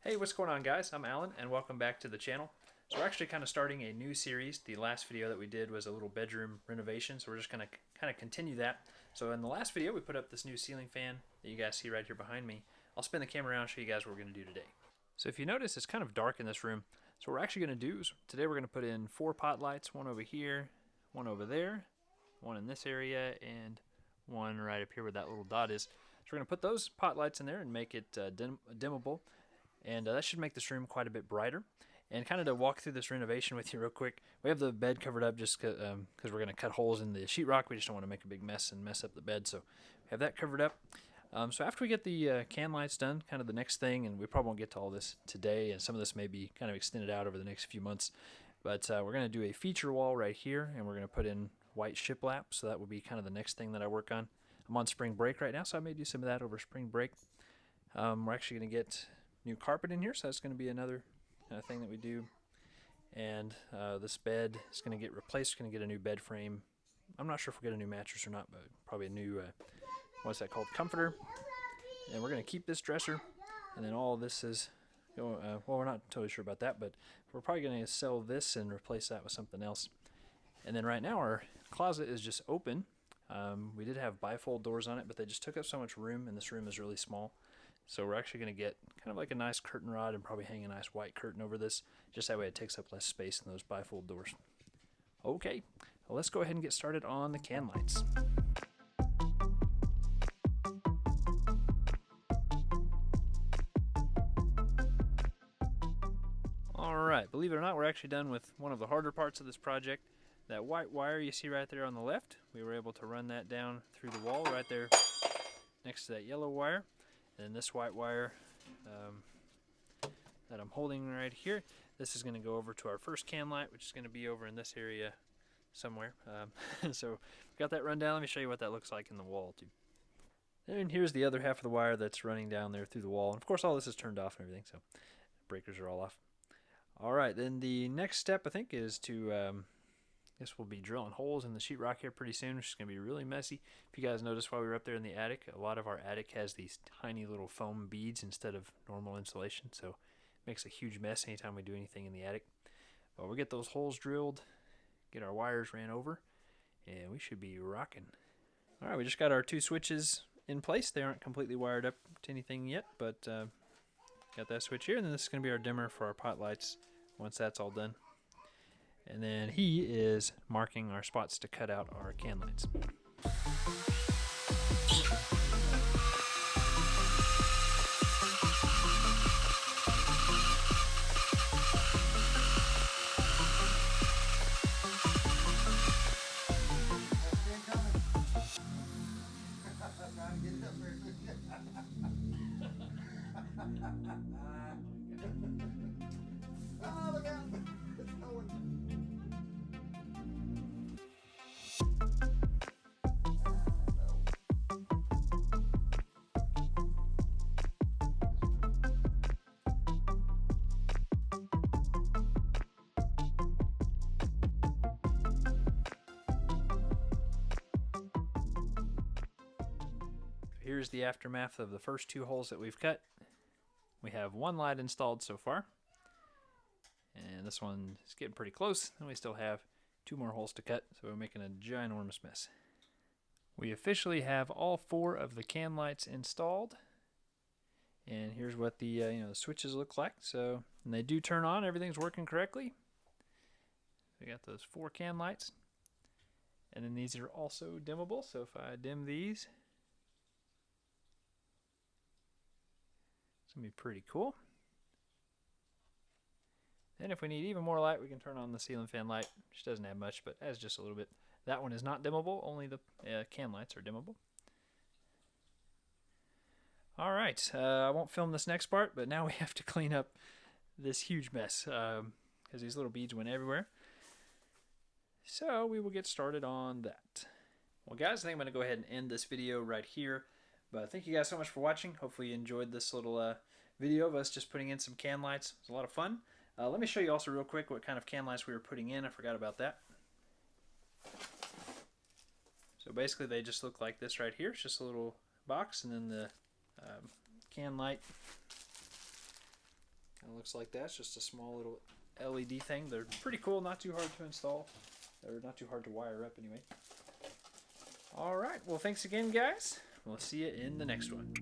Hey, what's going on, guys? I'm Alan and welcome back to the channel. So we're actually kind of starting a new series. The last video that we did was a little bedroom renovation, so we're just going to kind of continue that. So in the last video we put up this new ceiling fan that you guys see right here behind me. I'll spin the camera around and show you guys what we're going to do today. So if you notice, it's kind of dark in this room. So what we're actually going to do is today we're going to put in 4 pot lights, one over here, one over there, one in this area, and one right up here where that little dot is. So we're going to put those pot lights in there and make it dimmable. And that should make this room quite a bit brighter. And kind of to walk through this renovation with you real quick, we have the bed covered up just because we're going to cut holes in the sheetrock. We just don't want to make a big mess and mess up the bed, so we have that covered up. So after we get the can lights done, kind of the next thing, and we probably won't get to all this today, and some of this may be kind of extended out over the next few months, but we're going to do a feature wall right here, and we're going to put in white shiplap, so that will be kind of the next thing that I work on. I'm on spring break right now, so I may do some of that over spring break. We're actually going to get new carpet in here, so that's going to be another thing that we do. And this bed is going to get replaced. We're going to get a new bed frame. I'm not sure if we'll get a new mattress or not, but probably a new what's that called, comforter. And we're going to keep this dresser, and then all this is well, we're not totally sure about that, but we're probably going to sell this and replace that with something else. And then right now our closet is just open. We did have bifold doors on it, but they just took up so much room, and this room is really small. So we're actually going to get kind of like a nice curtain rod and probably hang a nice white curtain over this. Just that way it takes up less space than those bifold doors. Okay, well, let's go ahead and get started on the can lights. Alright, believe it or not, we're actually done with one of the harder parts of this project. That white wire you see right there on the left, we were able to run that down through the wall right there next to that yellow wire. And this white wire that I'm holding right here, this is going to go over to our first can light, which is going to be over in this area somewhere. So we've got that run down. Let me show you what that looks like in the wall too. And here's the other half of the wire that's running down there through the wall. And of course all this is turned off and everything, so breakers are all off. Alright, then the next step I think is to guess we'll be drilling holes in the sheetrock here pretty soon, which is going to be really messy. If you guys noticed while we were up there in the attic, a lot of our attic has these tiny little foam beads instead of normal insulation, so it makes a huge mess anytime we do anything in the attic. But we'll get those holes drilled, get our wires ran over, and we should be rocking. Alright, we just got our 2 switches in place. They aren't completely wired up to anything yet, but got that switch here, and then this is going to be our dimmer for our pot lights once that's all done. And then he is marking our spots to cut out our can lights. Here's the aftermath of the first 2 holes that we've cut. We have 1 light installed so far, and this one is getting pretty close, and we still have 2 more holes to cut, so we're making a ginormous mess. We officially have all 4 of the can lights installed, and here's what the the switches look like. So when they do turn on, everything's working correctly. We got those 4 can lights, and then these are also dimmable. So if I dim these, it's going to be pretty cool. Then if we need even more light, we can turn on the ceiling fan light, which doesn't have much, but has just a little bit. That one is not dimmable, only the can lights are dimmable. Alright, I won't film this next part, but now we have to clean up this huge mess, because these little beads went everywhere. So we will get started on that. Well guys, I think I'm going to go ahead and end this video right here. But thank you guys so much for watching. Hopefully you enjoyed this little video of us just putting in some can lights. It was a lot of fun. Let me show you also real quick what kind of can lights we were putting in. I forgot about that. So basically they just look like this right here. It's just a little box, and then the can light It looks like that. It's just a small little LED thing. They're pretty cool, not too hard to install. They're not too hard to wire up anyway. Alright, well thanks again guys. We'll see you in the next one.